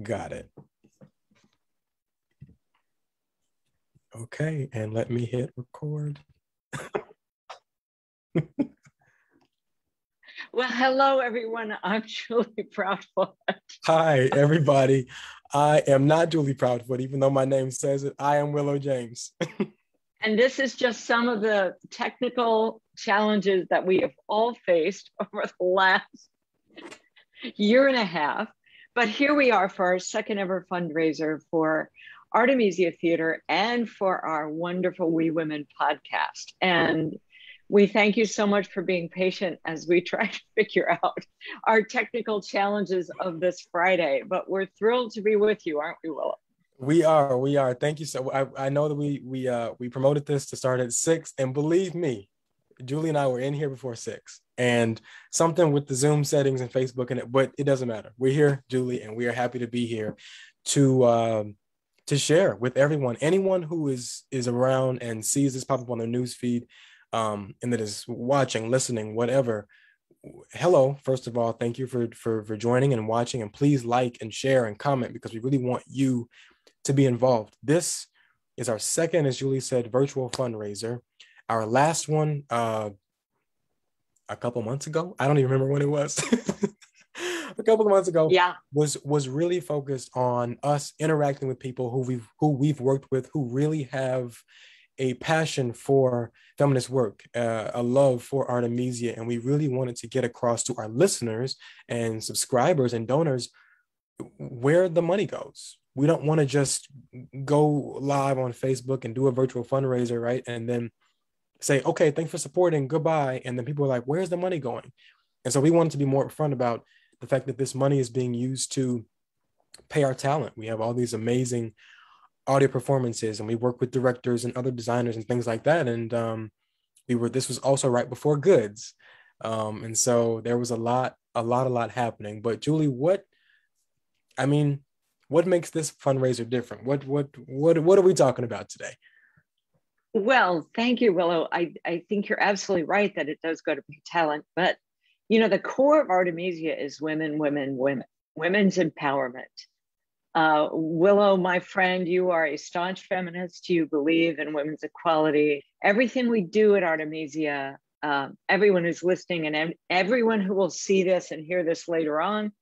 Got it. Okay, and let me hit record. Well, hello, everyone. I'm Julie Proudfoot. Hi, everybody. I am not Julie Proudfoot, even though my name says it. I am Willow James. And this is just some of the technical challenges that we have all faced over the last year and a half. But here we are for our second ever fundraiser for Artemisia Theater and for our wonderful We Women podcast. And we thank you so much for being patient as we try to figure out our technical challenges of this Friday. But we're thrilled to be with you, aren't we, Willow? We are. Thank you. So I know that we promoted this to start at 6, and believe me, Julie and I were in here before 6, and something with the Zoom settings and Facebook and it, but it doesn't matter. We're here, Julie, and we are happy to be here to share with everyone, anyone who is around and sees this pop up on their news feed, and that is watching, listening, whatever. Hello, first of all, thank you for joining and watching, and please like and share and comment because we really want you to be involved. This is our second, as Julie said, virtual fundraiser. Our last one a couple months ago. I don't even remember when it was. A couple of months ago, Yeah. was really focused on us interacting with people who we've worked with, who really have a passion for feminist work, a love for Artemisia, and we really wanted to get across to our listeners and subscribers and donors where the money goes. We don't want to just go live on Facebook and do a virtual fundraiser, right? And then say, okay, thanks for supporting, goodbye. And then people are like, where's the money going? And so we wanted to be more upfront about the fact that this money is being used to pay our talent. We have all these amazing audio performances, and we work with directors and other designers and things like that. And this was also right before goods. And so there was a lot happening. But Julie, what makes this fundraiser different? What are we talking about today? Well, thank you, Willow. I think you're absolutely right that it does go to pay talent. But, you know, the core of Artemisia is women, women, women, women's empowerment. Willow, my friend, you are a staunch feminist. You believe in women's equality. Everything we do at Artemisia, everyone who's listening and everyone who will see this and hear this later on,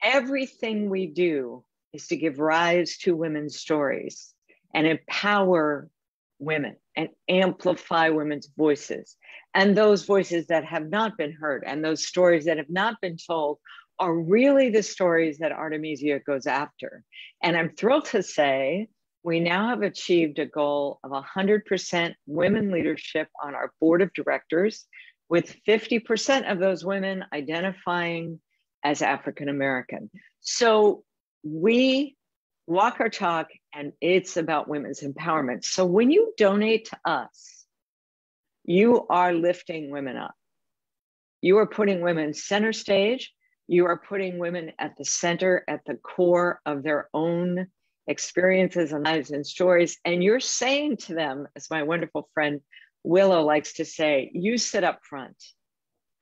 everything we do is to give rise to women's stories and empower women and amplify women's voices, and those voices that have not been heard and those stories that have not been told are really the stories that Artemisia goes after. And I'm thrilled to say we now have achieved a goal of 100% women leadership on our board of directors, with 50% of those women identifying as African American. So we walk our talk, and it's about women's empowerment. So when you donate to us, you are lifting women up. You are putting women center stage. You are putting women at the center, at the core of their own experiences and lives and stories. And you're saying to them, as my wonderful friend Willow likes to say, you sit up front.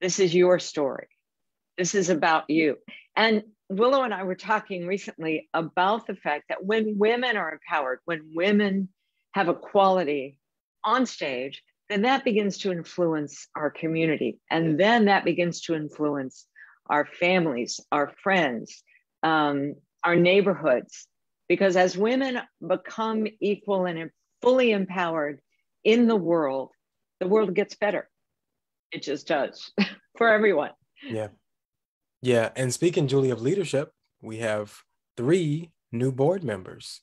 This is your story. This is about you. And Willow and I were talking recently about the fact that when women are empowered, when women have equality on stage, then that begins to influence our community. And then that begins to influence our families, our friends, our neighborhoods. Because as women become equal and fully empowered in the world gets better. It just does for everyone. Yeah. Yeah. And speaking, Julie, of leadership, we have 3 new board members.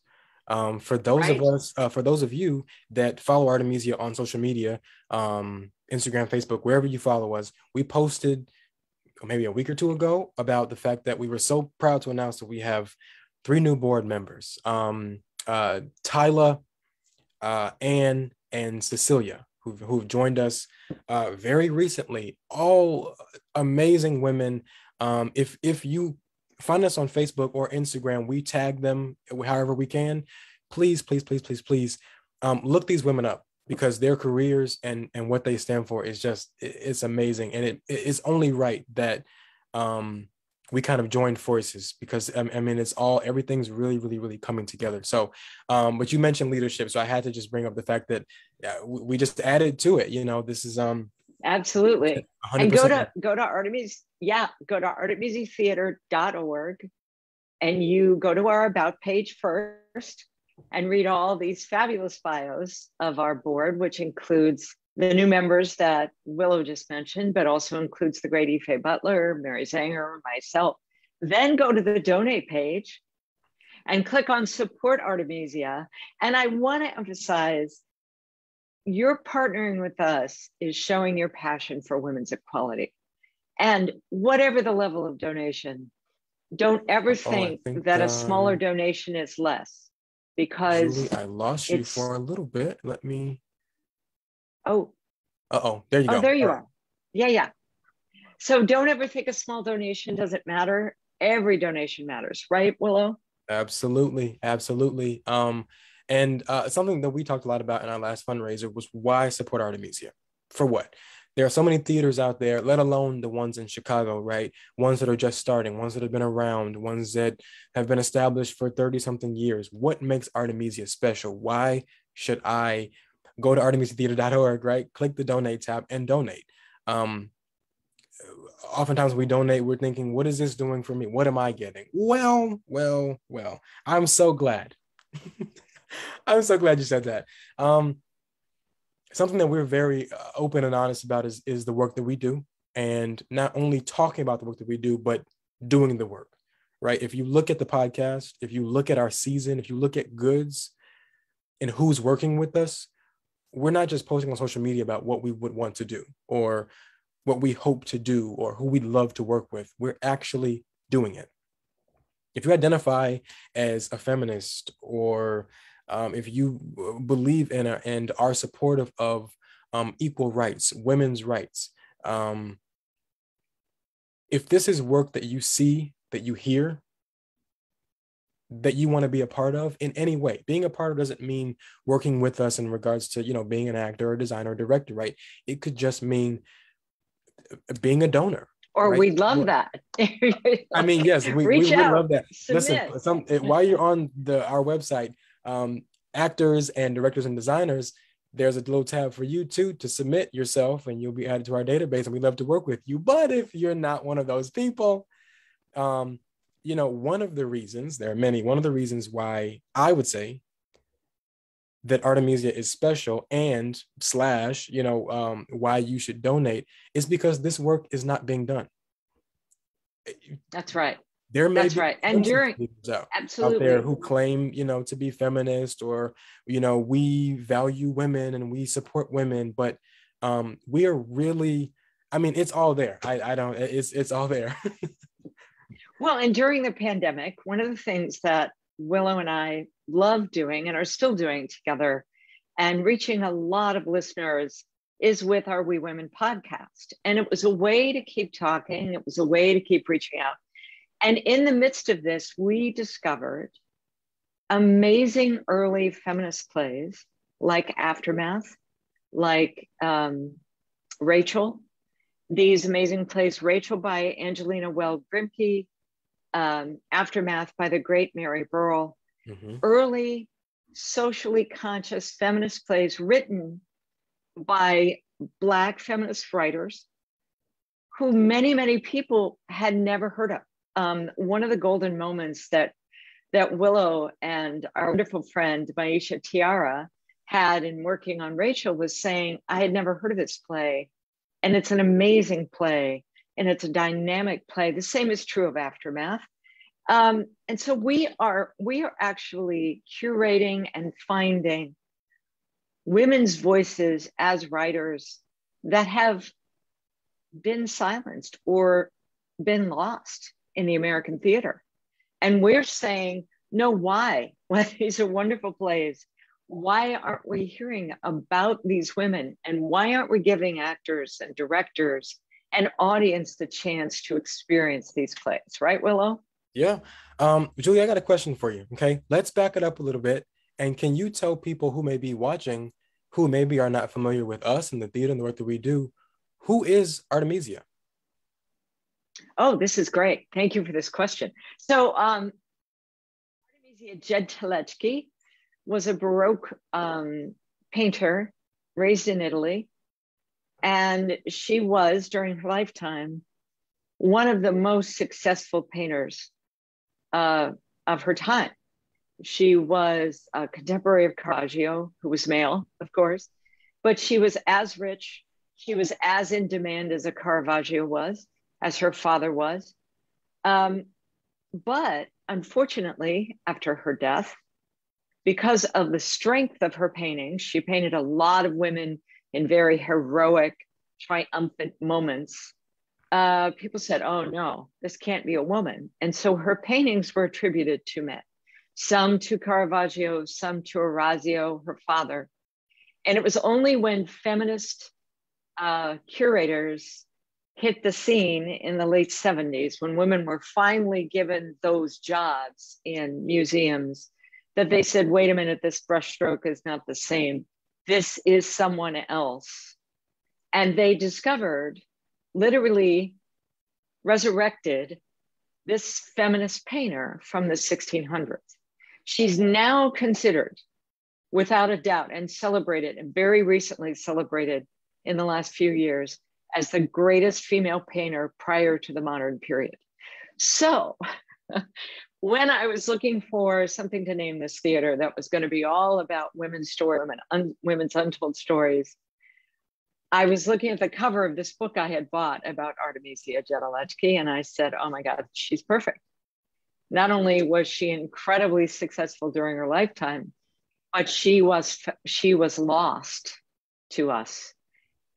For those Right. of us, for those of you that follow Artemisia on social media, Instagram, Facebook, wherever you follow us, we posted maybe a week or 2 ago about the fact that we were so proud to announce that we have 3 new board members, Tyla, Anne, and Cecilia, who've joined us very recently. All amazing women. If you find us on Facebook or Instagram, we tag them however we can. Please look these women up, because their careers and what they stand for is just, it's amazing. And it's only right that we kind of joined forces because I mean, it's all, everything's really, really, really coming together. So, but you mentioned leadership, so I had to just bring up the fact that we just added to it. You know, this is Absolutely. And 100%. go to Artemis, go to artemisiatheater.org, and you go to our about page first and read all these fabulous bios of our board, which includes the new members that Willow just mentioned, but also includes the great Faye Butler, Mary Zanger, myself. Then go to the donate page and click on support Artemisia. And I want to emphasize, your partnering with us is showing your passion for women's equality. And whatever the level of donation, don't ever think that a smaller donation is less, because Julie, I lost you for a little bit. Let me. Oh. There you go. Oh, there you are. Yeah. So don't ever think a small donation doesn't matter. Every donation matters, right, Willow? Absolutely. And something that we talked a lot about in our last fundraiser was why support Artemisia? For what? There are so many theaters out there, let alone the ones in Chicago, right? Ones that are just starting, ones that have been around, ones that have been established for 30 something years. What makes Artemisia special? Why should I go to artemisiatheater.org, right? Click the donate tab and donate. Oftentimes we donate, we're thinking, what is this doing for me? What am I getting? Well, I'm so glad. I'm so glad you said that. Something that we're very open and honest about is the work that we do, and not only talking about the work that we do, but doing the work, right? If you look at the podcast, if you look at our season, if you look at goods and who's working with us, we're not just posting on social media about what we would want to do or what we hope to do or who we'd love to work with. We're actually doing it. If you identify as a feminist, or if you believe in and are supportive of equal rights, women's rights, if this is work that you see, that you hear, that you want to be a part of in any way, being a part of doesn't mean working with us in regards to, you know, being an actor or designer or director, right? It could just mean being a donor. Or right? we'd love that. I mean, yes, we would love that. Submit. Listen, while you're on our website, actors and directors and designers, there's a little tab for you too to submit yourself, and you'll be added to our database, and we'd love to work with you. But if you're not one of those people, you know, one of the reasons, there are many, one of the reasons why I would say that Artemisia is special and / you know, why you should donate is because this work is not being done. That's right. There may That's be right. And during out there who claim, you know, to be feminist, or, you know, we value women and we support women, but we are really, I mean, it's all there. It's all there. Well, and during the pandemic, one of the things that Willow and I love doing and are still doing together and reaching a lot of listeners is with our We Women podcast. And it was a way to keep talking. It was a way to keep reaching out. And in the midst of this, we discovered amazing early feminist plays like Aftermath, like Rachel, these amazing plays, Rachel by Angelina Well Grimke, Aftermath by the great Mary Burrell, early socially conscious feminist plays written by Black feminist writers who many people had never heard of. One of the golden moments that Willow and our wonderful friend Maisha Tiara had in working on Rachel was saying, I had never heard of this play, and it's an amazing play, and it's a dynamic play. The same is true of Aftermath. And so we are actually curating and finding women's voices as writers that have been silenced or been lost in the American theater. And we're saying, no, why? Well, these are wonderful plays. Why aren't we hearing about these women? And why aren't we giving actors and directors and audience the chance to experience these plays? Right, Willow? Yeah. Julie, I got a question for you. Okay. Let's back it up a little bit. And can you tell people who may be watching, who maybe are not familiar with us and the theater and the work that we do, who is Artemisia? Oh, this is great. Thank you for this question. So, Artemisia Gentileschi was a Baroque painter raised in Italy. And she was, during her lifetime, one of the most successful painters of her time. She was a contemporary of Caravaggio, who was male, of course, but she was as rich, she was as in demand as a Caravaggio was, as her father was. But unfortunately, after her death, because of the strength of her paintings, she painted a lot of women in very heroic, triumphant moments. People said, oh no, this can't be a woman. And so her paintings were attributed to men, some to Caravaggio, some to Orazio, her father. And it was only when feminist curators hit the scene in the late 70s, when women were finally given those jobs in museums, that they said, wait a minute, this brushstroke is not the same. This is someone else. And they discovered, literally resurrected, this feminist painter from the 1600s. She's now considered, without a doubt, and celebrated, and very recently celebrated in the last few years, as the greatest female painter prior to the modern period. So when I was looking for something to name this theater that was going to be all about women's story, women's untold stories, I was looking at the cover of this book I had bought about Artemisia Gentileschi, and I said, oh my God, she's perfect. Not only was she incredibly successful during her lifetime, but she was lost to us,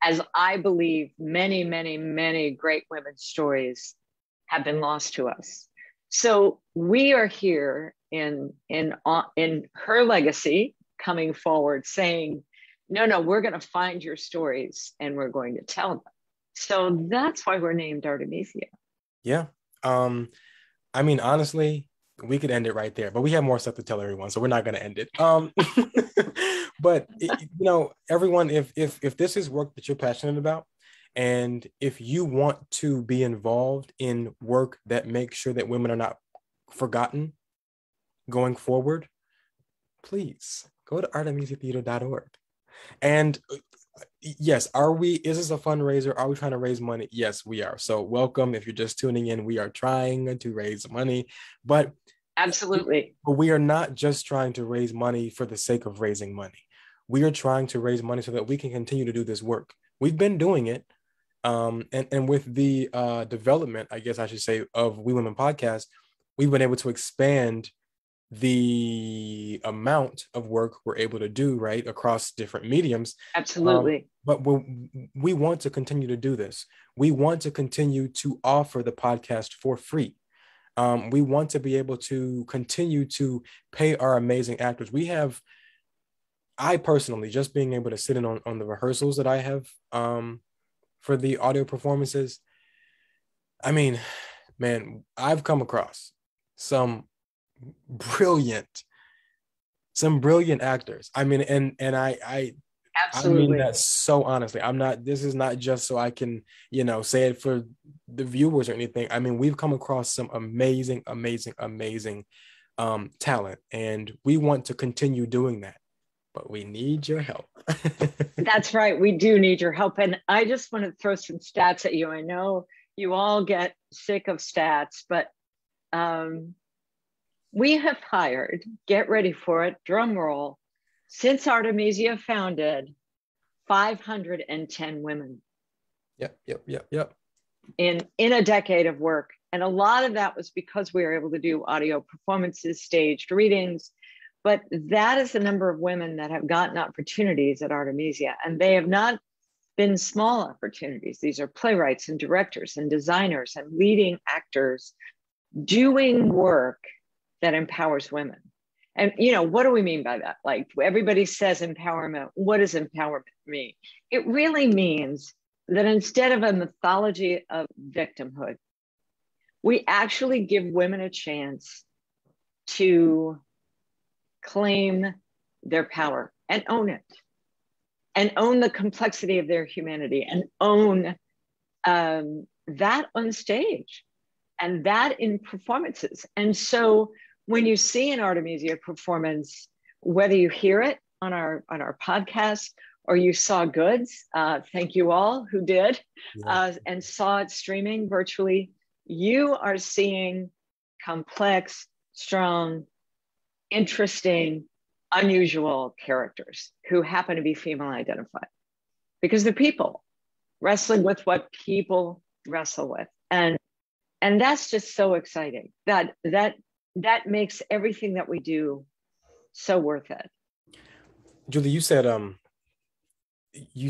as I believe many, many, many great women's stories have been lost to us. So we are here in her legacy coming forward saying, no, we're going to find your stories and we're going to tell them. So that's why we're named Artemisia. Yeah. I mean, honestly, we could end it right there, but we have more stuff to tell everyone, so we're not going to end it. But everyone, if this is work that you're passionate about, and if you want to be involved in work that makes sure that women are not forgotten going forward, please go to artemisiatheater.org. And yes, is this a fundraiser? Are we trying to raise money? Yes, we are. So welcome. If you're just tuning in, we are trying to raise money, but absolutely, we are not just trying to raise money for the sake of raising money. We are trying to raise money so that we can continue to do this work. We've been doing it. And with the development, I guess I should say, of We Women Podcast, we've been able to expand the amount of work we're able to do, right, across different mediums. Absolutely. But we want to continue to do this. We want to continue to offer the podcast for free. We want to be able to continue to pay our amazing actors. I personally, just being able to sit in on the rehearsals that I have for the audio performances, I mean, man, I've come across some brilliant actors. I mean, and I absolutely. mean that so honestly. This is not just so I can, say it for the viewers or anything. I mean, we've come across some amazing talent, and we want to continue doing that, but we need your help. That's right. We do need your help. And I just want to throw some stats at you. I know you all get sick of stats, but we have hired, get ready for it, drum roll, since Artemisia founded, 510 women. Yep. In a decade of work. And a lot of that was because we were able to do audio performances, staged readings. But that is the number of women that have gotten opportunities at Artemisia. And they have not been small opportunities. These are playwrights and directors and designers and leading actors doing work that empowers women. And, what do we mean by that? Like, everybody says empowerment. What does empowerment mean? It really means that instead of a mythology of victimhood, we actually give women a chance to claim their power and own it, and own the complexity of their humanity, and own that on stage and that in performances. And so when you see an Artemisia performance, whether you hear it on our podcast or you saw Goods, thank you all who did, and saw it streaming virtually, you are seeing complex, strong, interesting, unusual characters who happen to be female identified because they're people wrestling with what people wrestle with. And that's just so exciting. That makes everything that we do so worth it. Julie, you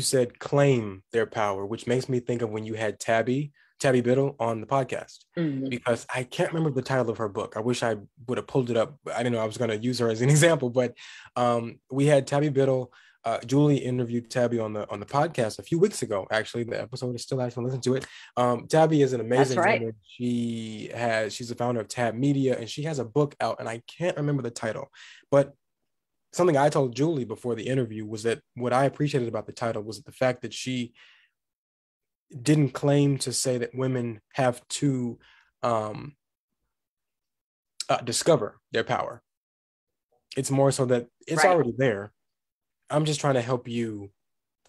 said claim their power, which makes me think of when you had Tabby Biddle on the podcast, because I can't remember the title of her book. I wish I would have pulled it up. I didn't know I was going to use her as an example, but we had Tabby Biddle. Julie interviewed Tabby on the podcast a few weeks ago. Actually, the episode is still actually listen to it. Tabby is an amazing woman. She's the founder of Tab Media, and she has a book out, and I can't remember the title, but something I told Julie before the interview was that what I appreciated about the title was the fact that she didn't claim to say that women have to discover their power. It's more so that it's already there. I'm just trying to help you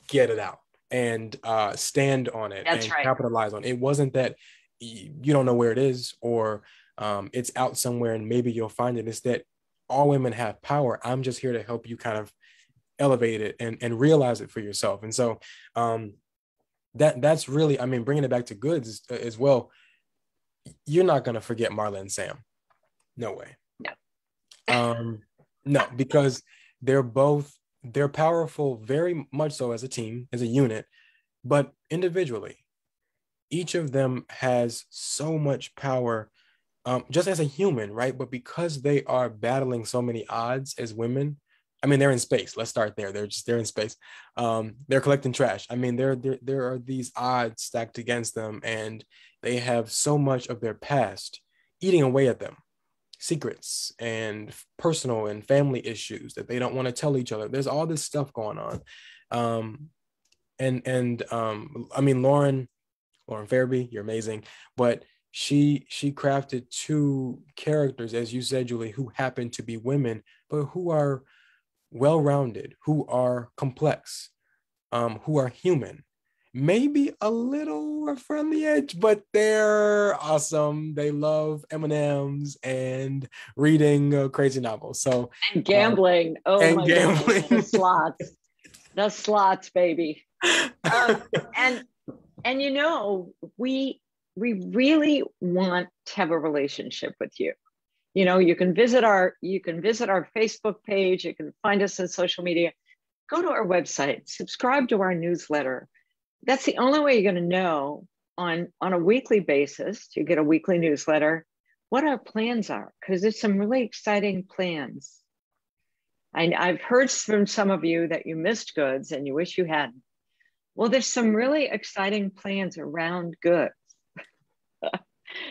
get it out and stand on it and capitalize on it. It wasn't that you don't know where it is or it's out somewhere and maybe you'll find it. It's that all women have power. I'm just here to help you kind of elevate it and realize it for yourself. And so that's really, I mean, bringing it back to Goods as well, you're not going to forget Marla and Sam. No way. No. No, because they're powerful very much so as a team, as a unit, but individually, each of them has so much power just as a human, right? But because they are battling so many odds as women, I mean, they're in space. Let's start there. They're in space. They're collecting trash. I mean, there are these odds stacked against them, and they have so much of their past eating away at them. Secrets and personal and family issues that they don't want to tell each other. There's all this stuff going on. I mean, Lauren Fairby, you're amazing, but she crafted two characters, as you said, Julie, who happen to be women, but who are well-rounded, who are complex, who are human, maybe a little rough around the edge, but they're awesome. They love M&Ms and reading crazy novels. So and gambling. Gambling. The slots, baby. And you know, we really want to have a relationship with you. You know, you can visit our Facebook page. You can find us on social media. Go to our website. Subscribe to our newsletter. That's the only way you're going to know on a weekly basis. You get a weekly newsletter what our plans are, because there's some really exciting plans. I've heard from some of you that you missed Goods and you wish you hadn't. Well, there's some really exciting plans around Goods,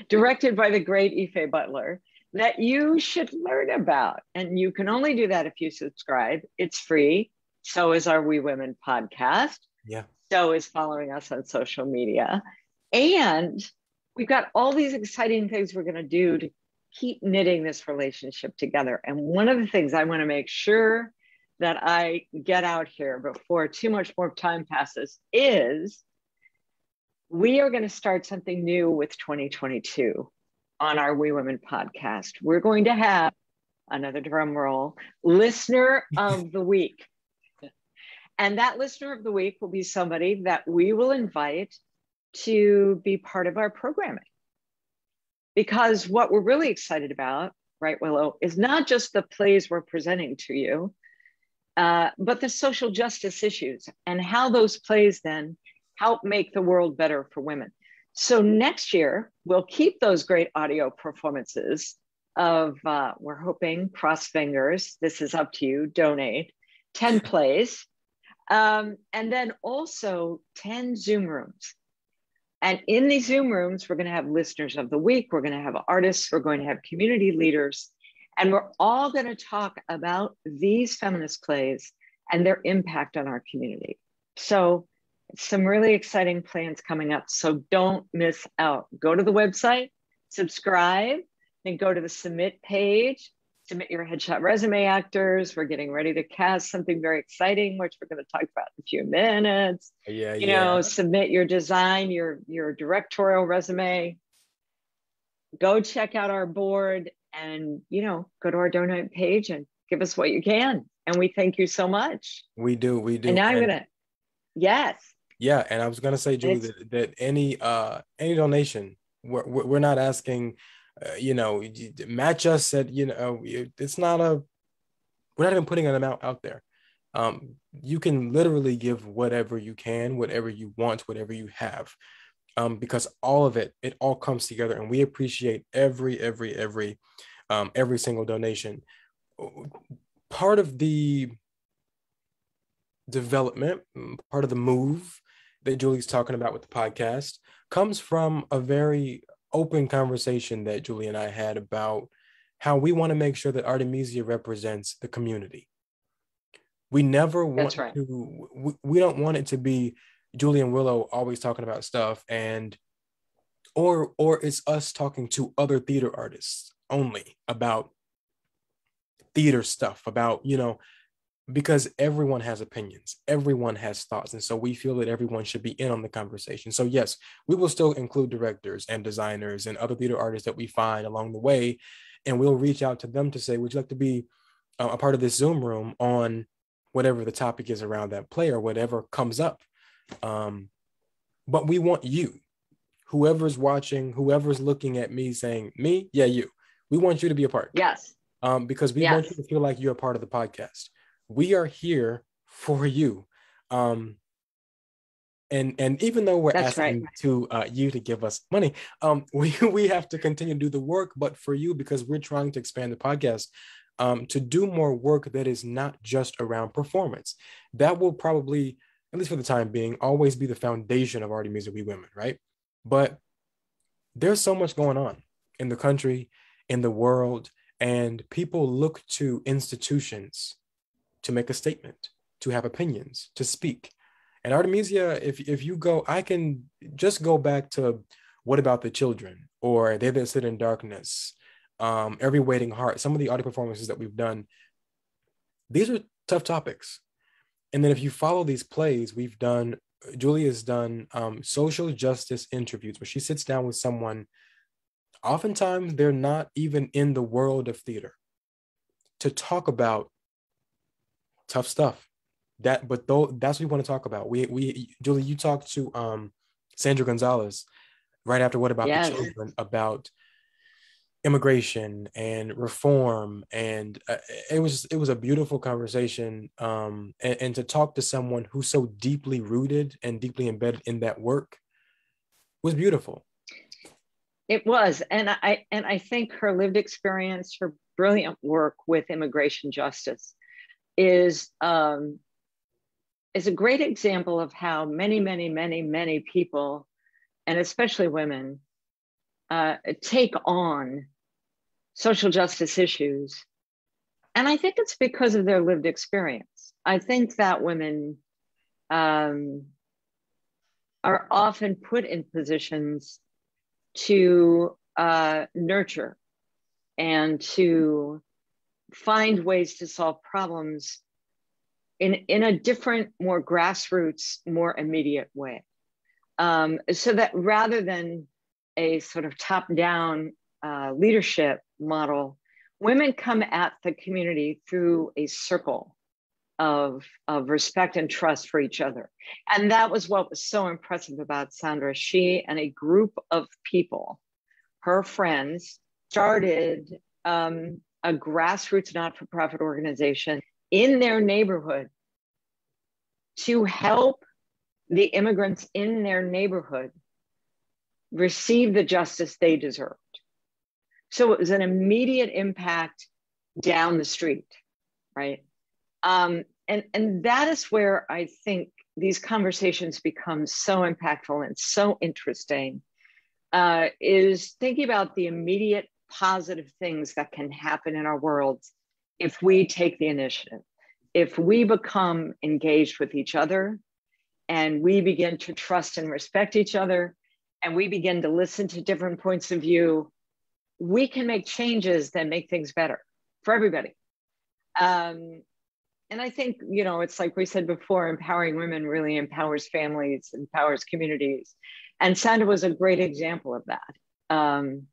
directed by the great Faye Butler, that you should learn about. And you can only do that if you subscribe. It's free. So is our We Women podcast. Yeah. So is following us on social media. And we've got all these exciting things we're going to do to keep knitting this relationship together. And one of the things I want to make sure that I get out here before too much more time passes is we are going to start something new with 2022 on our We Women podcast. We're going to have, another drum roll, Listener of the Week. And that Listener of the Week will be somebody that we will invite to be part of our programming. Because what we're really excited about, right, Willow, is not just the plays we're presenting to you, but the social justice issues and how those plays then help make the world better for women. So next year, we'll keep those great audio performances of, we're hoping, cross fingers, this is up to you, donate, 10 plays, and then also 10 Zoom rooms. And in these Zoom rooms, we're going to have listeners of the week, we're going to have artists, we're going to have community leaders, and we're all going to talk about these feminist plays and their impact on our community. So Some really exciting plans coming up. So don't miss out. Go to the website, subscribe, then go to the submit page, submit your headshot resume actors. We're getting ready to cast something very exciting, which we're going to talk about in a few minutes. Yeah. Submit your design, your directorial resume. Go check out our board and, go to our donate page and give us what you can. And we thank you so much. We do. And now I'm going to, yes. Yeah, and I was gonna say, Julie, that any donation, we're not asking, match us at, it's not we're not even putting an amount out there. You can literally give whatever you can, whatever you want, whatever you have, because all of it all comes together, and we appreciate every single donation. Part of the development, part of the move that Julie's talking about with the podcast comes from a very open conversation that Julie and I had about how we want to make sure that Artemisia represents the community. We never want to, we don't want it to be Julie and Willow always talking about stuff or it's us talking to other theater artists only about theater stuff, about, because everyone has opinions, everyone has thoughts. And so we feel that everyone should be in on the conversation. So yes, we will still include directors and designers and other theater artists that we find along the way. And we'll reach out to them to say, would you like to be a part of this Zoom room on whatever the topic is around that play or whatever comes up. But we want you, whoever's watching, whoever's looking at me saying, me, yeah, you. We want you to be a part. Yes. Because we want you to feel like you're a part of the podcast. We are here for you. And even though we're asking to you to give us money, we have to continue to do the work, but for you, because we're trying to expand the podcast, to do more work that is not just around performance. That will probably, at least for the time being, always be the foundation of Artemisia We Women, right? But there's so much going on in the country, in the world, and people look to institutions to make a statement, to have opinions, to speak. And Artemisia, if you go, I can just go back to What About the Children, or They That Sit in Darkness, Every Waiting Heart, some of the audio performances that we've done. These are tough topics. And then if you follow these plays, Julie has done social justice interviews where she sits down with someone. Oftentimes, they're not even in the world of theater to talk about tough stuff. That's what we want to talk about. Julie, you talked to Sandra Gonzalez right after What About the Children about immigration and reform, and it was a beautiful conversation. And to talk to someone who's so deeply rooted and deeply embedded in that work was beautiful. It was, and I think her lived experience, her brilliant work with immigration justice, is a great example of how many people, and especially women, take on social justice issues. And I think it's because of their lived experience. I think that women are often put in positions to nurture and to find ways to solve problems in a different, more grassroots, more immediate way. So that rather than a sort of top-down leadership model, women come at the community through a circle of respect and trust for each other. And that was what was so impressive about Sandra. She and a group of people, her friends, started a grassroots not-for-profit organization in their neighborhood to help the immigrants in their neighborhood receive the justice they deserved. So it was an immediate impact down the street, right? And that is where I think these conversations become so impactful and so interesting, is thinking about the immediate positive things that can happen in our world if we take the initiative, if we become engaged with each other, and we begin to trust and respect each other, and we begin to listen to different points of view, we can make changes that make things better for everybody. And I think, it's like we said before, empowering women really empowers families, empowers communities. And Sandra was a great example of that. And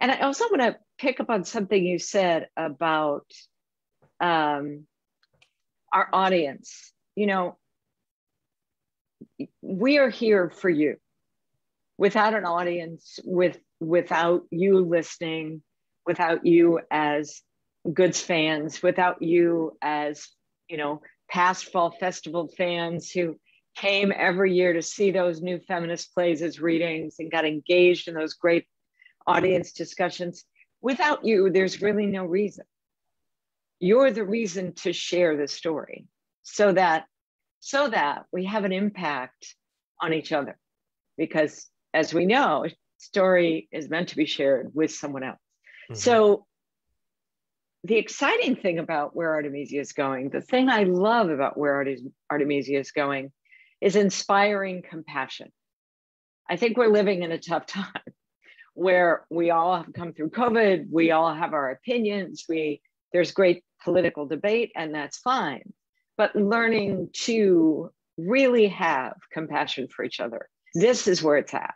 I also want to pick up on something you said about our audience. We are here for you. Without an audience, without you listening, without you as Goods fans, without you as past Fall Festival fans who came every year to see those new feminist plays as readings and got engaged in those great audience discussions. Without you, there's really no reason. You're the reason to share the story so that we have an impact on each other. Because as we know, story is meant to be shared with someone else. Mm-hmm. So the exciting thing about where Artemisia is going, the thing I love about where Artemisia is going, is inspiring compassion. I think we're living in a tough time where we all have come through COVID. We all have our opinions. There's great political debate, and that's fine. But learning to really have compassion for each other, this is where it's at.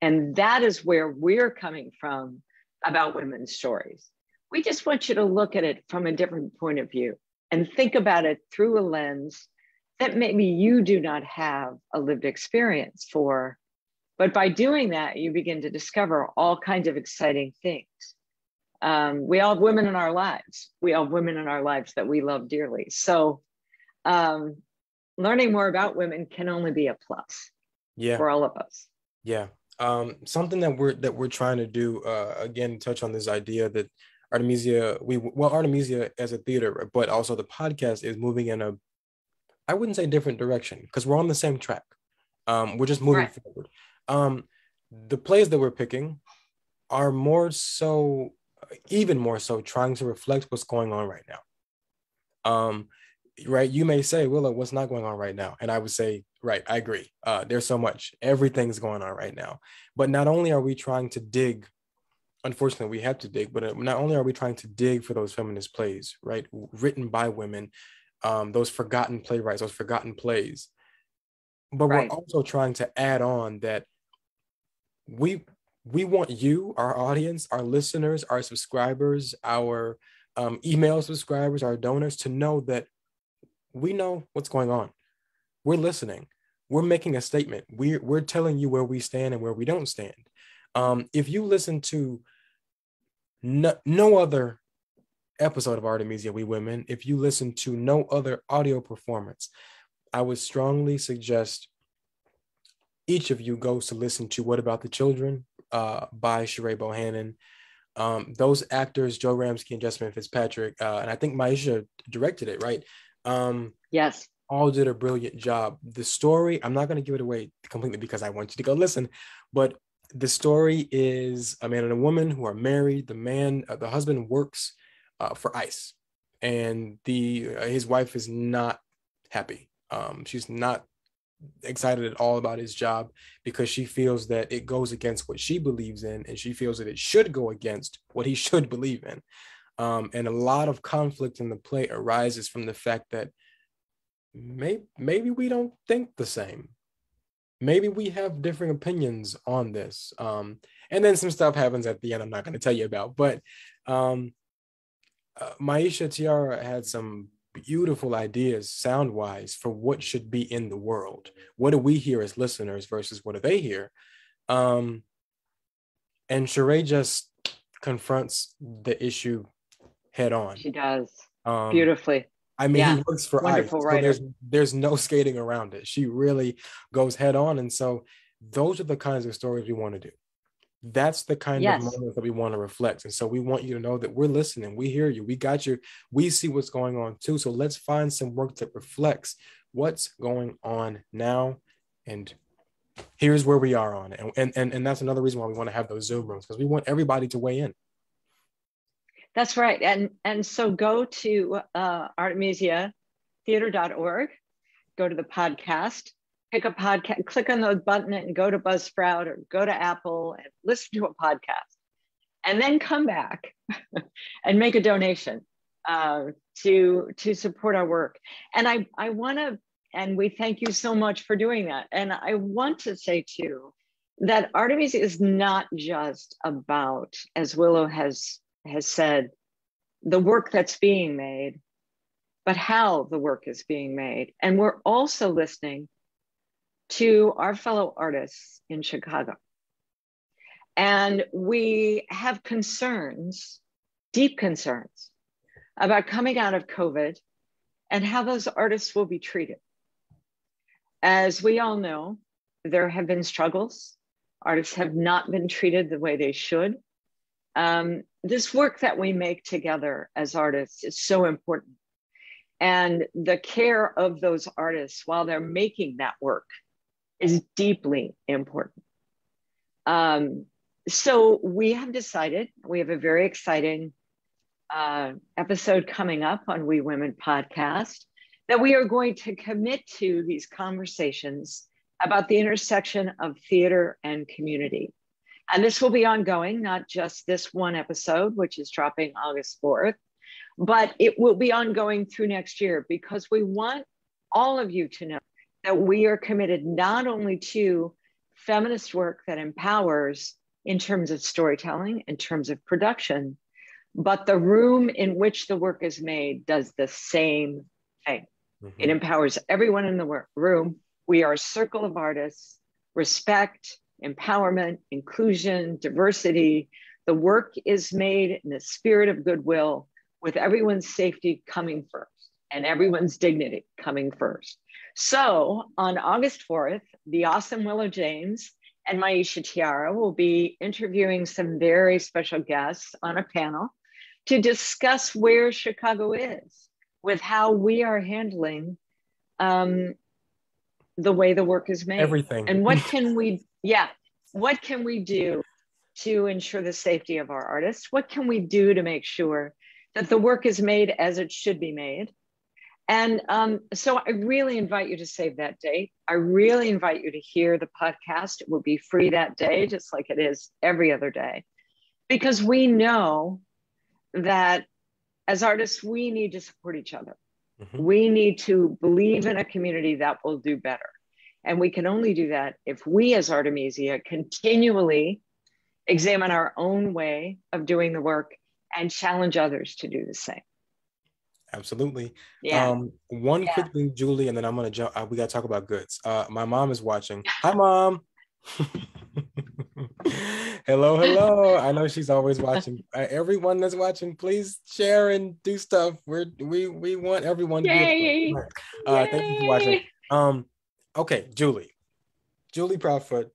And that is where we're coming from about women's stories. We just want you to look at it from a different point of view and think about it through a lens that maybe you do not have a lived experience for. But by doing that, you begin to discover all kinds of exciting things. We all have women in our lives. We all have women in our lives that we love dearly. So learning more about women can only be a plus for all of us. Yeah. Something that we're trying to do, again, touch on this idea that Artemisia as a theater, but also the podcast is moving in a, I wouldn't say different direction, because we're on the same track. We're just moving forward. The plays that we're picking are even more so trying to reflect what's going on right now. Right. You may say, Willow, what's not going on right now? And I would say, right, I agree. There's so much, everything's going on right now. But not only are we trying to dig, unfortunately, we have to dig, but not only are we trying to dig for those feminist plays, right, written by women, those forgotten playwrights, those forgotten plays, but we're also trying to add on that we want you, our audience, our listeners, our subscribers, our email subscribers, our donors, to know that we know what's going on. We're listening. We're making a statement. We're telling you where we stand and where we don't stand. If you listen to no other episode of Artemisia We Women, if you listen to no other audio performance, I would strongly suggest each of you goes to listen to What About the Children by Sheree Bohannon. Those actors, Joe Ramsky and Jessamine Fitzpatrick, and I think Maisha directed it, right? Yes. All did a brilliant job. The story, I'm not going to give it away completely because I want you to go listen, but the story is a man and a woman who are married. The husband works for ICE, and his wife is not happy. She's not excited at all about his job because she feels that it goes against what she believes in, and she feels that it should go against what he should believe in. And a lot of conflict in the play arises from the fact that maybe we don't think the same. Maybe we have different opinions on this. And then some stuff happens at the end I'm not going to tell you about. But Maisha Tiara had some beautiful ideas sound-wise for what should be in the world. What do we hear as listeners versus what do they hear? And Sheree just confronts the issue head on. She does beautifully. I mean, he works for ICE, so there's no skating around it. She really goes head on. And so those are the kinds of stories we want to do. That's the kind of moment that we want to reflect. And so we want you to know that we're listening. We hear you. We got you. We see what's going on too. So let's find some work that reflects what's going on now. And here's where we are on it. And that's another reason why we want to have those Zoom rooms, because we want everybody to weigh in. That's right. And so go to artemisiatheater.org, go to the podcast, pick a podcast, click on the button and go to Buzzsprout or go to Apple and listen to a podcast, and then come back and make a donation to support our work. And I want to, and we thank you so much for doing that. And I want to say too that Artemisia is not just about, as Willow has said, the work that's being made, but how the work is being made. And we're also listening to our fellow artists in Chicago. And we have concerns, deep concerns, about coming out of COVID and how those artists will be treated. As we all know, there have been struggles. Artists have not been treated the way they should. This work that we make together as artists is so important. And the care of those artists while they're making that work is deeply important. So we have decided, we have a very exciting episode coming up on We Women podcast, that we are going to commit to these conversations about the intersection of theater and community. And this will be ongoing, not just this one episode, which is dropping August 4th, but it will be ongoing through next year, because we want all of you to know that we are committed not only to feminist work that empowers in terms of storytelling, in terms of production, but the room in which the work is made does the same thing. Mm-hmm. It empowers everyone in the room. We are a circle of artists, respect, empowerment, inclusion, diversity. The work is made in the spirit of goodwill, with everyone's safety coming first and everyone's dignity coming first. So on August 4th, the awesome Willow James and Maisha Tiara will be interviewing some very special guests on a panel to discuss where Chicago is with how we are handling the way the work is made. Everything. And what can we do to ensure the safety of our artists? What can we do to make sure that the work is made as it should be made? And so I really invite you to save that date. I really invite you to hear the podcast. It will be free that day, just like it is every other day, because we know that as artists, we need to support each other. Mm-hmm. We need to believe in a community that will do better. And we can only do that if we as Artemisia continually examine our own way of doing the work and challenge others to do the same. Absolutely. Yeah. One quick thing, Julie, and then I'm going to jump. We got to talk about goods. My mom is watching. Hi, Mom. Hello. I know she's always watching. Everyone that's watching, please share and do stuff. We want everyone to be. Thank you for watching. Okay, Julie Proudfoot.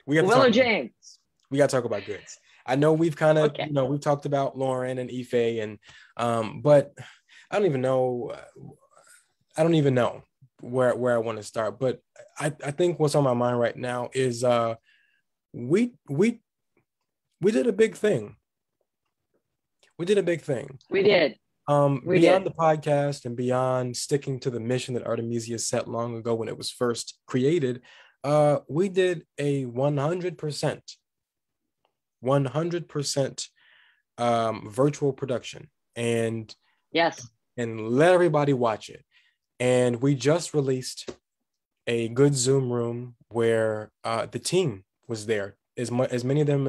Willow James. We got to talk about goods. I know we've kind of, we've talked about Lauren and Ife, and but I don't even know where I want to start. But I think what's on my mind right now is we did a big thing. We did. Beyond the podcast and beyond sticking to the mission that Artemisia set long ago when it was first created, we did a 100% virtual production, and let everybody watch it. And we just released a good Zoom room where the team was there. As many of them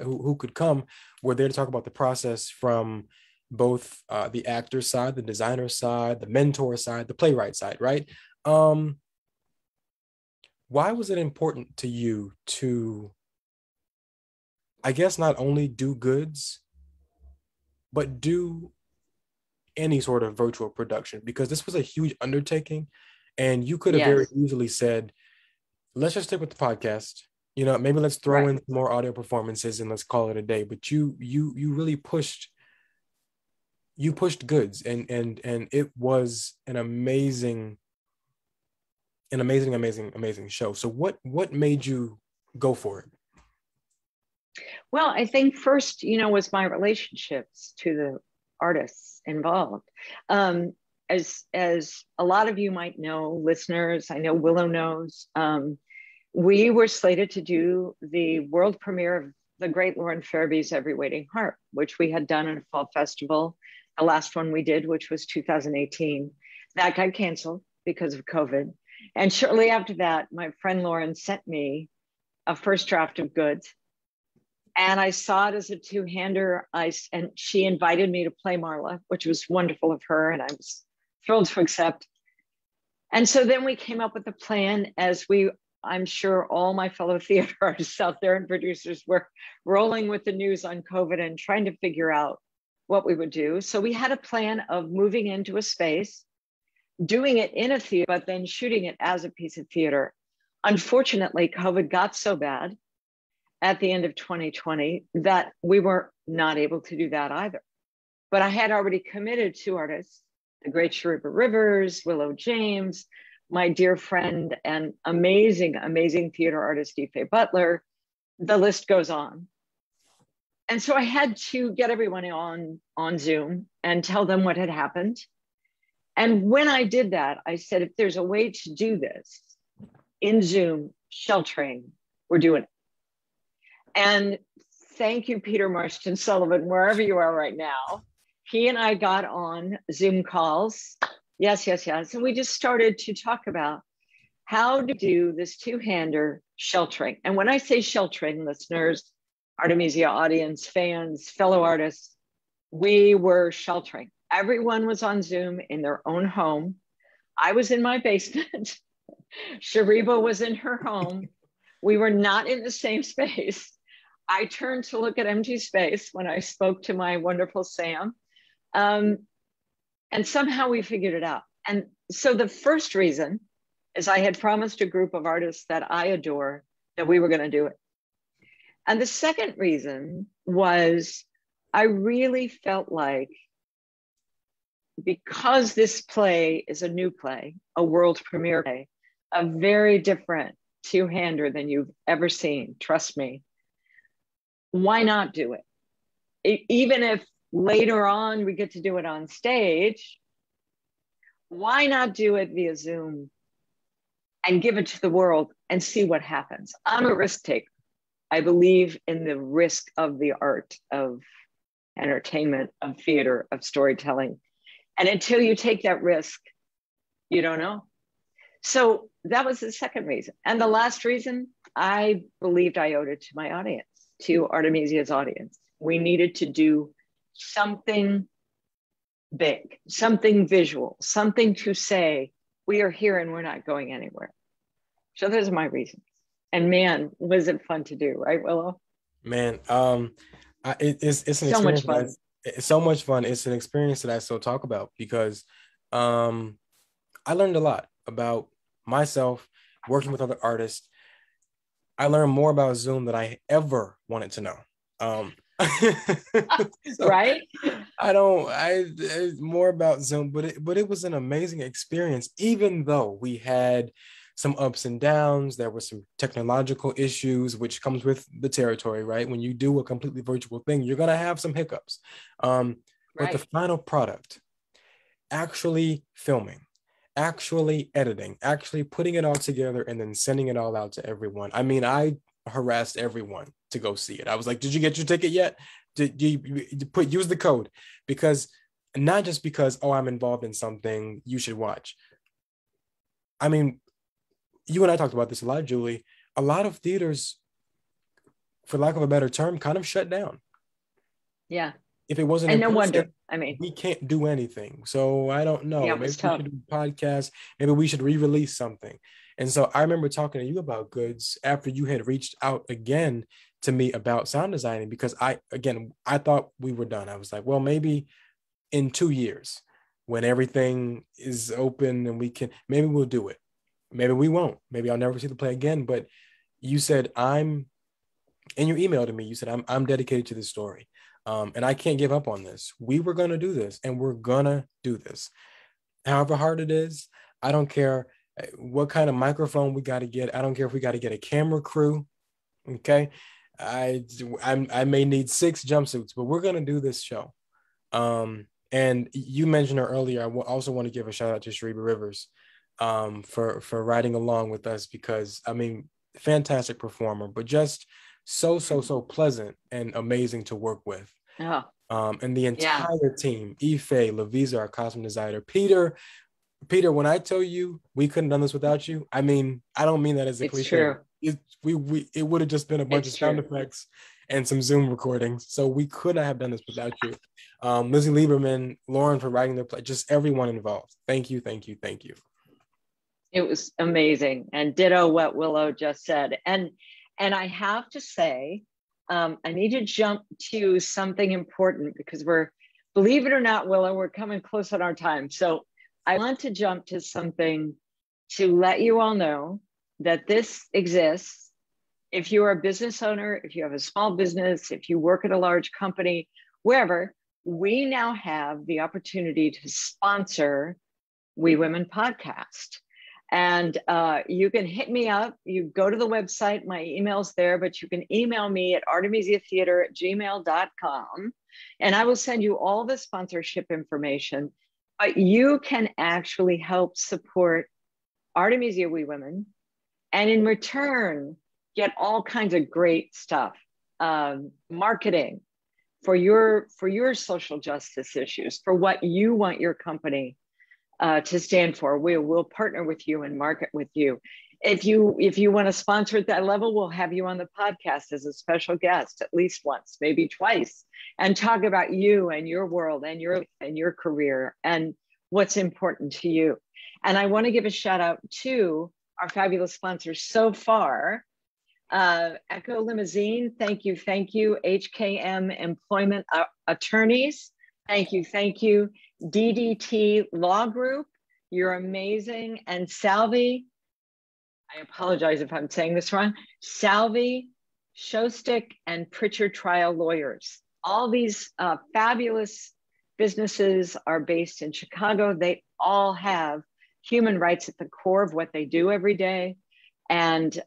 who could come were there to talk about the process from both the actor side, the designer side, the mentor side, the playwright side, right? Why was it important to you to, I guess, not only do goods, but do any sort of virtual production? Because this was a huge undertaking, and you could have very easily said, let's just stick with the podcast. Maybe let's throw in more audio performances and let's call it a day. But you really pushed goods, and it was an amazing show. So what made you go for it? Well, I think first, was my relationships to the artists involved. as a lot of you might know, listeners, I know Willow knows, we were slated to do the world premiere of the great Lauren Fairby's Every Waiting Heart, which we had done in a fall festival. The last one we did, which was 2018, that got canceled because of COVID. And shortly after that, my friend Lauren sent me a first draft of goods. And I saw it as a two-hander. And she invited me to play Marla, which was wonderful of her. And I was thrilled to accept. And so then we came up with a plan, as I'm sure all my fellow theater artists out there and producers were rolling with the news on COVID and trying to figure out what we would do. So we had a plan of moving into a space, doing it in a theater, but then shooting it as a piece of theater. Unfortunately, COVID got so bad at the end of 2020 that we were not able to do that either. But I had already committed 2 artists, the great Sharifa Rivers, Willow James, my dear friend and amazing, amazing theater artist, Faye Butler. The list goes on. And so I had to get everyone on Zoom and tell them what had happened. And when I did that, I said, if there's a way to do this in Zoom, sheltering, we're doing it. And thank you, Peter Marston Sullivan, wherever you are right now. He and I got on Zoom calls. Yes. And we just started to talk about how to do this two-hander sheltering. And when I say sheltering, listeners, Artemisia audience, fans, fellow artists, we were sheltering. Everyone was on Zoom in their own home. I was in my basement. Shariba was in her home. We were not in the same space. I turned to look at empty space when I spoke to my wonderful Sam. And somehow we figured it out. And so the first reason is I had promised a group of artists that I adore that we were going to do it. And the second reason was I really felt like, because this play is a new play, a world premiere play, a very different two-hander than you've ever seen, trust me, why not do it? Even if later on we get to do it on stage, why not do it via Zoom and give it to the world and see what happens? I'm a risk taker. I believe in the risk of the art of entertainment, of theater, of storytelling. And until you take that risk, you don't know. So that was the second reason. And the last reason, I believed I owed it to my audience, to Artemisia's audience. We needed to do something big, something visual, something to say, we are here and we're not going anywhere. So those are my reasons. And man, was it fun to do, right, Willow? Man, it's an so much fun. It's so much fun. It's an experience that I still talk about because I learned a lot about myself working with other artists. I learned more about Zoom than I ever wanted to know. So right? It's more about Zoom, but it was an amazing experience, even though we had some ups and downs. There were some technological issues, which comes with the territory, right? When you do a completely virtual thing, you're going to have some hiccups. But the final product, actually filming, actually editing, actually putting it all together and then sending it all out to everyone. I mean, I harassed everyone to go see it. I was like, did you get your ticket yet? Did you use the code? Because not just because, oh, I'm involved in something, you should watch. I mean, you and I talked about this a lot, Julie. A lot of theaters, for lack of a better term, kind of shut down. Yeah. If it wasn't, and no wonder. I mean, we can't do anything. So I don't know. Yeah, maybe we should do a podcast. Maybe we should re-release something. And so I remember talking to you about goods after you had reached out again to me about sound designing, because I thought we were done. I was like, well, maybe in 2 years when everything is open and maybe we'll do it. Maybe we won't. Maybe I'll never see the play again. But you said in your email to me, you said, I'm dedicated to this story. And I can't give up on this. We were going to do this and we're going to do this. However hard it is, I don't care what kind of microphone we got to get. I don't care if we got to get a camera crew. Okay. I may need 6 jumpsuits, but we're going to do this show. And you mentioned her earlier. I also want to give a shout out to Shariba Rivers for riding along with us, because I mean, fantastic performer, but just so pleasant and amazing to work with. Oh, And the yeah, entire team, Ife, Lavisa, our costume designer, Peter, when I tell you we couldn't have done this without you, I mean, I don't mean that as a it's cliche. true. It would have just been a bunch of It's sound true. effects and some Zoom recordings. So we could not have done this without you. Lizzie Lieberman, Lauren for writing the play, just everyone involved. Thank you, thank you, thank you. It was amazing, and ditto what Willow just said. And I have to say, I need to jump to something important because believe it or not, Willow, we're coming close on our time. So I want to jump to something to let you all know that this exists. If you are a business owner, if you have a small business, if you work at a large company, wherever, we now have the opportunity to sponsor We Women podcast. And you can hit me up. You go to the website, my email's there, but you can email me at artemisiatheater@gmail.com. And I will send you all the sponsorship information. But you can actually help support Artemisia We Women, and in return, get all kinds of great stuff, marketing for your social justice issues, for what you want your company to stand for. We'll partner with you and market with you. If you want to sponsor at that level, we'll have you on the podcast as a special guest at least once, maybe twice, and talk about you and your world and your career and what's important to you. And I want to give a shout out to our fabulous sponsors so far. Echo Limousine, thank you. HKM Employment Attorneys, thank you. DDT Law Group, you're amazing. And Salvi, I apologize if I'm saying this wrong, Salvi, Shostak, and Pritchard Trial Lawyers. All these fabulous businesses are based in Chicago. They all have human rights at the core of what they do every day. And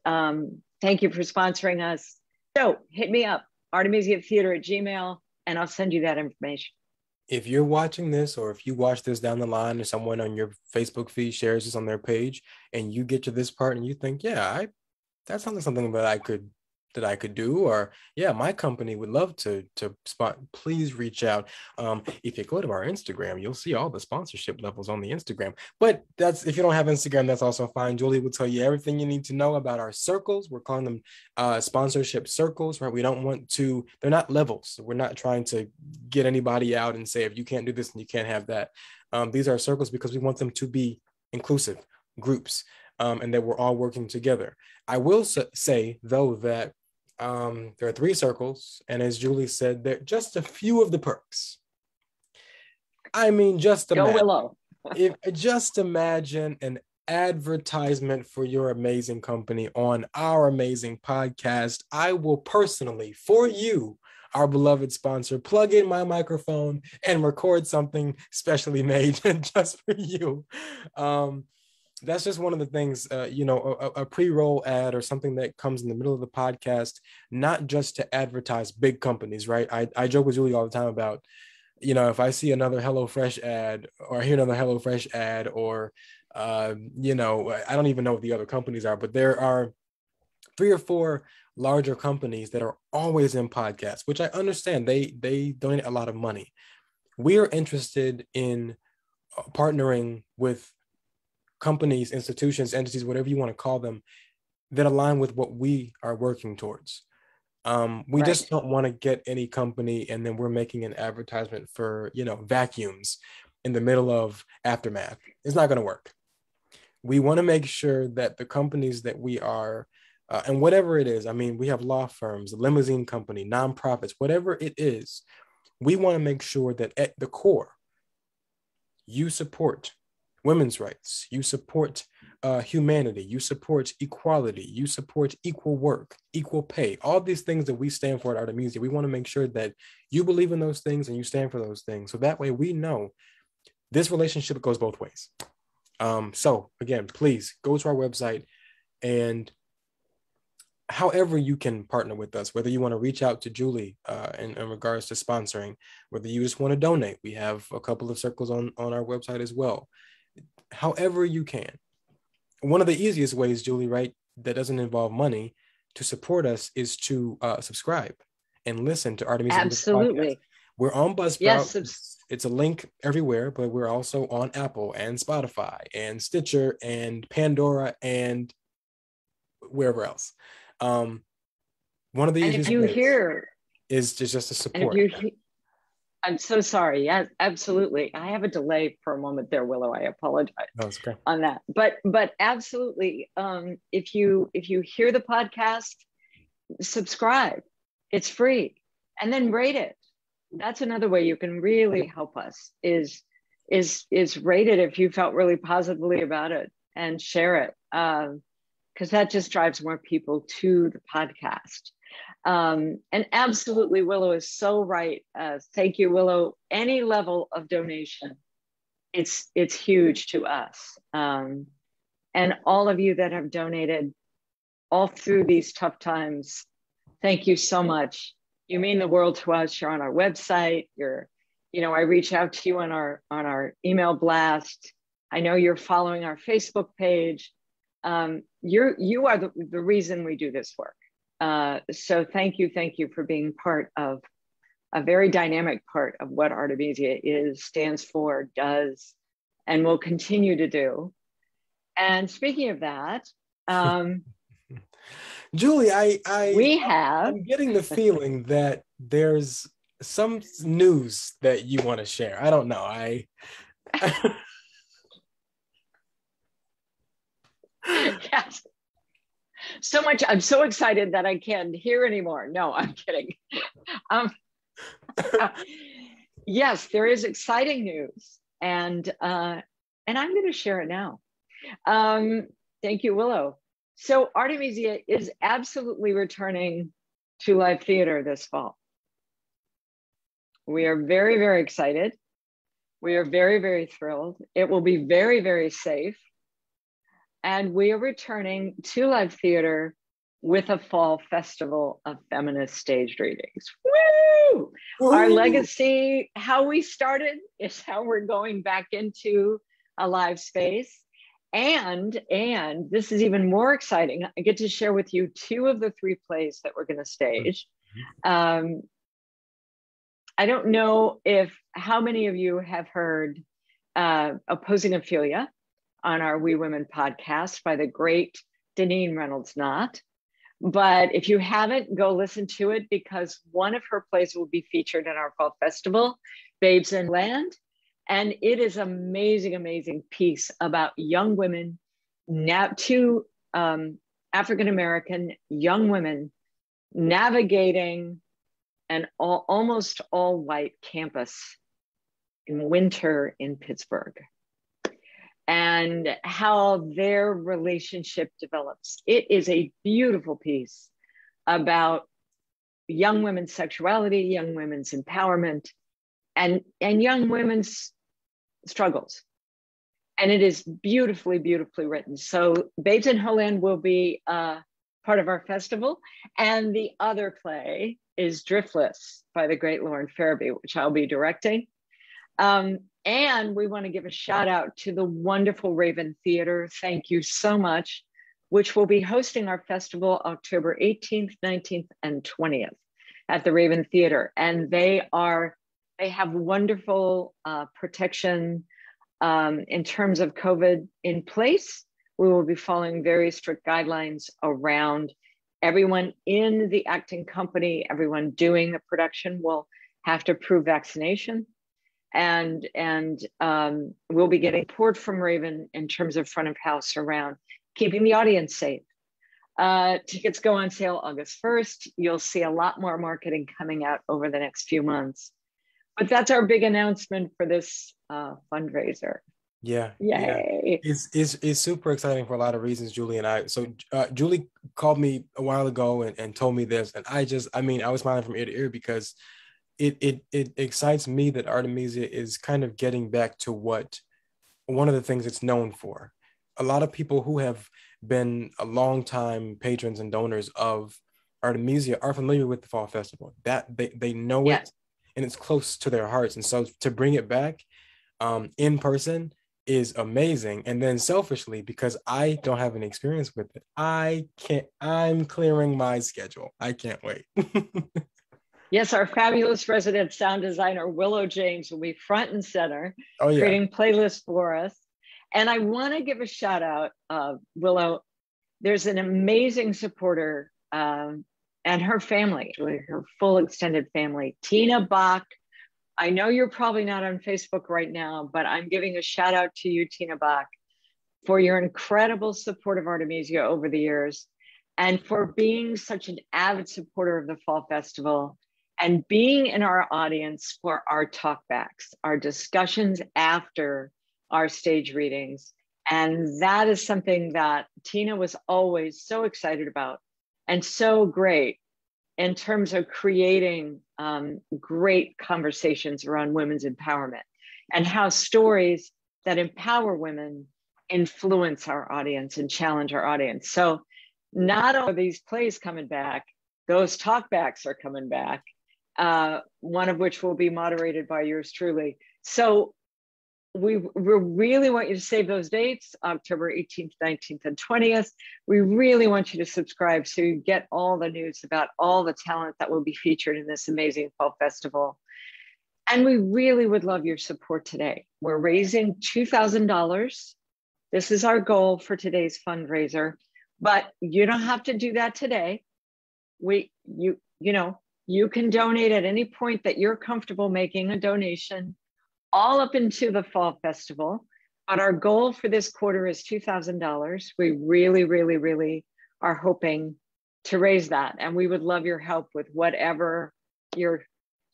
thank you for sponsoring us. So hit me up, artemisiatheater@gmail, and I'll send you that information. If you're watching this, or if you watch this down the line, or someone on your Facebook feed shares this on their page, and you get to this part and you think, yeah, that sounds like something that I could do, or yeah, my company would love to spot, please reach out. If you go to our Instagram, you'll see all the sponsorship levels on the Instagram. But that's, if you don't have Instagram, that's also fine. Julie will tell you everything you need to know about our circles. We're calling them sponsorship circles, right? We don't want to, they're not levels. We're not trying to get anybody out and say, if you can't do this and you can't have that. These are circles because we want them to be inclusive groups, and that we're all working together. I will say though that there are 3 circles, and as Julie said, there are just a few of the perks. I mean, just imagine, Willow. just imagine an advertisement for your amazing company on our amazing podcast. I will personally, for you, our beloved sponsor, plug in my microphone and record something specially made just for you. That's just one of the things, a pre-roll ad or something that comes in the middle of the podcast, not just to advertise big companies, right? I joke with Julie all the time about, if I see another HelloFresh ad, or I hear another HelloFresh ad, or, I don't even know what the other companies are, but there are 3 or 4 larger companies that are always in podcasts, which I understand they donate a lot of money. We are interested in partnering with companies, institutions, entities, whatever you want to call them, that align with what we are working towards. We just don't want to get any company and then we're making an advertisement for, vacuums in the middle of Aftermath. It's not going to work. We want to make sure that the companies that we are, and whatever it is, I mean, we have law firms, a limousine company, nonprofits, whatever it is, we want to make sure that at the core, you support women's rights, you support humanity, you support equality, you support equal work, equal pay, all these things that we stand for at Artemisia. We want to make sure that you believe in those things and you stand for those things. So that way we know this relationship goes both ways. So again, please go to our website and however you can partner with us, whether you want to reach out to Julie in regards to sponsoring, whether you just want to donate, we have a couple of circles on our website as well. However you can. One of the easiest ways, Julie, right, that doesn't involve money to support us is to subscribe and listen to Artemisia podcast. Absolutely. We're on Buzzsprout. Yes. It's a link everywhere, but we're also on Apple and Spotify and Stitcher and Pandora and wherever else. One of the And if easiest you ways hear, is just to and if support. you, I'm so sorry. Yeah, absolutely. I have a delay for a moment there, Willow. I apologize No, it's okay. on that. But absolutely, if you hear the podcast, subscribe. It's free, and then rate it. That's another way you can really help us. Is rate it if you felt really positively about it, and share it, because that just drives more people to the podcast. And absolutely, Willow is so right. Thank you, Willow. Any level of donation, it's huge to us. And all of you that have donated all through these tough times, thank you so much. You mean the world to us. You're on our website. I reach out to you on our email blast. I know you're following our Facebook page. You are the reason we do this work. So thank you for being part of a very dynamic part of what Artemisia stands for, does, and will continue to do. And speaking of that, Julie, I'm getting the feeling that there's some news that you want to share. I don't know. Yes. So much. I'm so excited that I can't hear anymore. No, I'm kidding. Yes, there is exciting news, and I'm going to share it now. Thank you, Willow. So Artemisia is absolutely returning to live theater this fall. We are very, very excited. We are very, very thrilled. It will be very, very safe. And we are returning to live theater with a fall festival of feminist staged readings. Woo! Woo! Our legacy, how we started, is how we're going back into a live space. And this is even more exciting. I get to share with you 2 of the 3 plays that we're going to stage. I don't know how many of you have heard Opposing Ophelia on our We Women podcast by the great Deneen Reynolds-Knott. But if you haven't, go listen to it, because one of her plays will be featured in our fall festival, Babes in Land. And it is an amazing, amazing piece about young women, now 2 African-American young women navigating an almost all-white campus in winter in Pittsburgh, and how their relationship develops. It is a beautiful piece about young women's sexuality, young women's empowerment, and young women's struggles. And it is beautifully, beautifully written. So Babes in Holland will be part of our festival. And the other play is Driftless by the great Lauren Farabee, which I'll be directing. And we want to give a shout out to the wonderful Raven Theater. Thank you so much, which will be hosting our festival October 18th, 19th, and 20th at the Raven Theater. And they have wonderful protection in terms of COVID in place. We will be following very strict guidelines around everyone in the acting company, everyone doing the production will have to prove vaccination. And we'll be getting support from Raven in terms of front of house around keeping the audience safe. Tickets go on sale August 1st. You'll see a lot more marketing coming out over the next few months. But that's our big announcement for this fundraiser. Yeah. Yay. Yeah. It's super exciting for a lot of reasons, Julie and I. So Julie called me a while ago and told me this. And I was smiling from ear to ear, because it excites me that Artemisia is kind of getting back to what one of the things it's known for, a lot of people who have been a long time patrons and donors of Artemisia are familiar with the Fall Festival. That they know Yeah. it, and it's close to their hearts. And so to bring it back in person is amazing. And then selfishly, because I don't have any experience with it, I'm clearing my schedule. I can't wait. Yes, our fabulous resident sound designer, Willow James, will be front and center, Oh yeah. creating playlists for us. And I want to give a shout out, Willow. There's an amazing supporter and her family, her full extended family, Tina Bach. I know you're probably not on Facebook right now, but I'm giving a shout out to you, Tina Bach, for your incredible support of Artemisia over the years and for being such an avid supporter of the Fall Festival and being in our audience for our talkbacks, our discussions after our stage readings. And that is something that Tina was always so excited about and so great in terms of creating great conversations around women's empowerment and how stories that empower women influence our audience and challenge our audience. So not only are these plays coming back, those talkbacks are coming back, one of which will be moderated by yours truly. So we really want you to save those dates, October 18th, 19th, and 20th. We really want you to subscribe so you get all the news about all the talent that will be featured in this amazing Fall Festival. And we really would love your support today. We're raising $2,000. This is our goal for today's fundraiser, but you don't have to do that today. You can donate at any point that you're comfortable making a donation, all up into the Fall Festival. But our goal for this quarter is $2,000. We really, really, really are hoping to raise that. And we would love your help with whatever your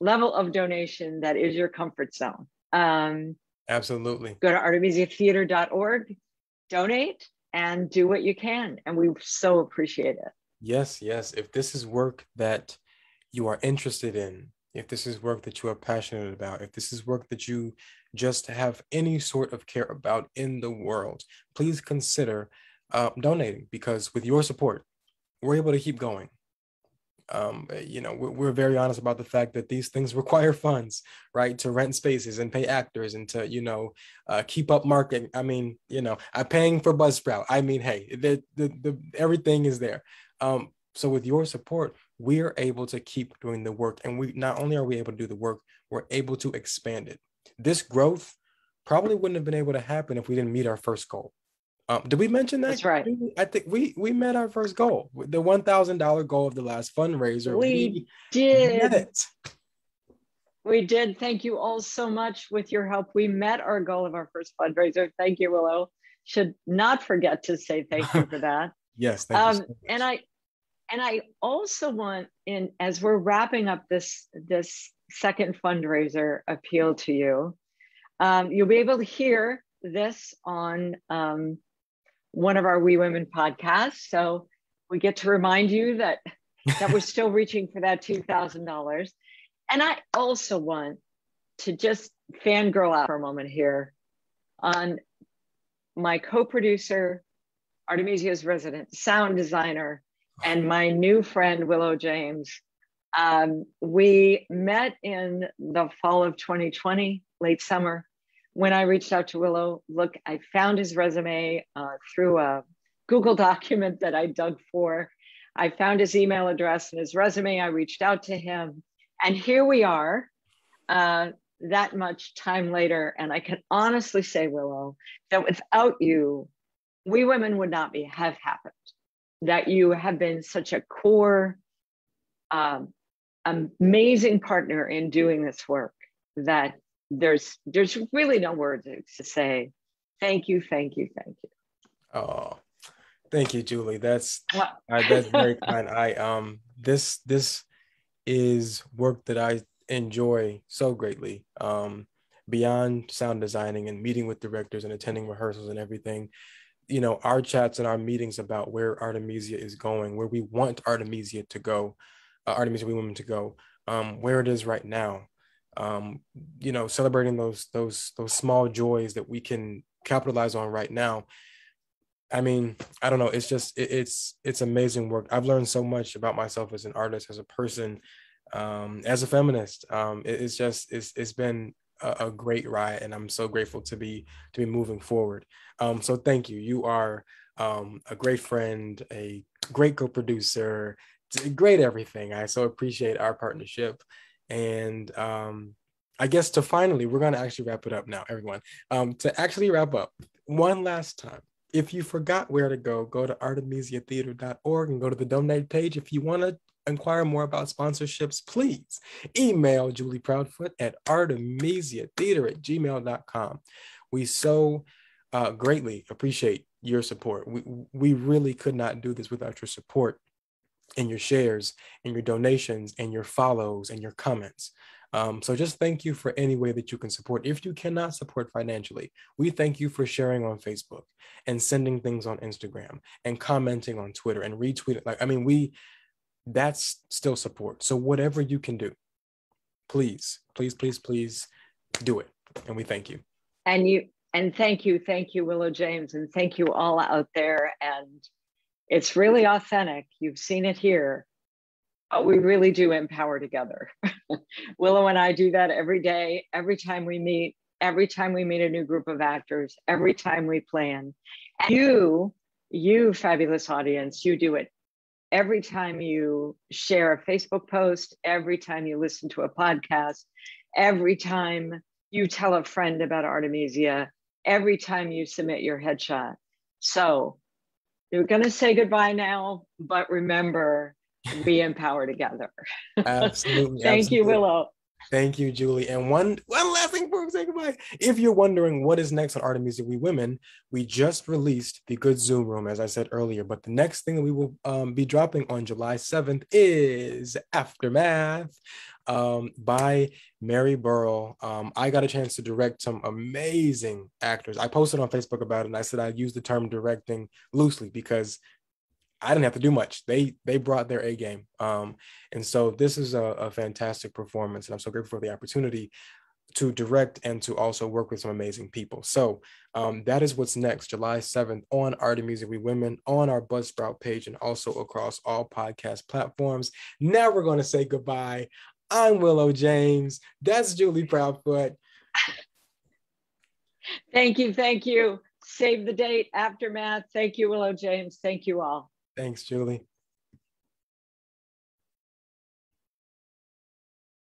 level of donation that is your comfort zone. Absolutely. Go to artemisiatheater.org, donate, and do what you can. And we so appreciate it. Yes, yes. If this is work that you are interested in, if this is work that you are passionate about, if this is work that you just have any sort of care about in the world, please consider donating, because with your support, we're able to keep going. We're very honest about the fact that these things require funds, right? To rent spaces and pay actors and to, keep up marketing. I mean, I'm paying for Buzzsprout. I mean, hey, the everything is there. So with your support, we are able to keep doing the work. And we not only are we able to do the work, we're able to expand it. This growth probably wouldn't have been able to happen if we didn't meet our first goal. Did we mention that? That's right. I think we met our first goal, the $1,000 goal of the last fundraiser. We did. Met it. We did. Thank you all so much. With your help, we met our goal of our first fundraiser. Thank you, Willow. Should not forget to say thank you for that. Yes, thank you so much. And I also want, as we're wrapping up this second fundraiser appeal to you, you'll be able to hear this on one of our We Women podcasts. So we get to remind you that we're still reaching for that $2,000. And I also want to just fangirl out for a moment here on my co-producer, Artemisia's resident sound designer, and my new friend, Willow James. We met in the fall of 2020, late summer, when I reached out to Willow. Look, I found his resume through a Google document that I dug for. I found his email address and his resume. I reached out to him. And here we are, that much time later. And I can honestly say, Willow, that without you, We Women would not have happened. That you have been such a core, amazing partner in doing this work, that there's really no words to say. Thank you, thank you, thank you. Oh, thank you, Julie. That's very kind. This is work that I enjoy so greatly. Beyond sound designing and meeting with directors and attending rehearsals and everything, our chats and our meetings about where Artemisia is going, where we want Artemisia to go, Artemisia We Women to go, where it is right now. Celebrating those small joys that we can capitalize on right now. I mean, I don't know. It's just it's amazing work. I've learned so much about myself as an artist, as a person, as a feminist. It's just it's been a great ride, and I'm so grateful to be moving forward. So thank you. You are a great friend, a great co-producer, great everything. I so appreciate our partnership, and I guess to finally, we're gonna actually wrap it up now, everyone. To actually wrap up one last time, if you forgot where to go, go to artemisiatheater.org and go to the donate page. If you want to inquire more about sponsorships, please email Julie Proudfoot at artemisiatheater@gmail.com. We so greatly appreciate your support. We really could not do this without your support and your shares and your donations and your follows and your comments. So just thank you for any way that you can support. If you cannot support financially, we thank you for sharing on Facebook and sending things on Instagram and commenting on Twitter and retweeting. Like, I mean, that's still support. So whatever you can do, please, please, please, please do it. And we thank you. And thank you, Willow James, and thank you all out there. And it's really authentic. You've seen it here. We really do empower together. Willow and I do that every day, every time we meet a new group of actors, every time we plan. And you fabulous audience, you do it every time you share a Facebook post, every time you listen to a podcast, every time you tell a friend about Artemisia, every time you submit your headshot. So we're going to say goodbye now, but remember, we empower together. Absolutely. Thank you, Absolutely. Willow. Thank you, Julie. And one last thing before we say goodbye. If you're wondering what is next on Artemisia We Women, we just released the Good Zoom Room, as I said earlier. But the next thing that we will be dropping on July 7th is Aftermath by Mary Burrell. I got a chance to direct some amazing actors. I posted on Facebook about it, and I said I use the term directing loosely because I didn't have to do much. They brought their A game. And so this is a fantastic performance. And I'm so grateful for the opportunity to direct and to also work with some amazing people. So that is what's next, July 7th on Artemisia We Women, on our Buzzsprout page, and also across all podcast platforms. Now we're going to say goodbye. I'm Willow James. That's Julie Proudfoot. Thank you. Thank you. Save the date, Aftermath. Thank you, Willow James. Thank you all. Thanks, Julie.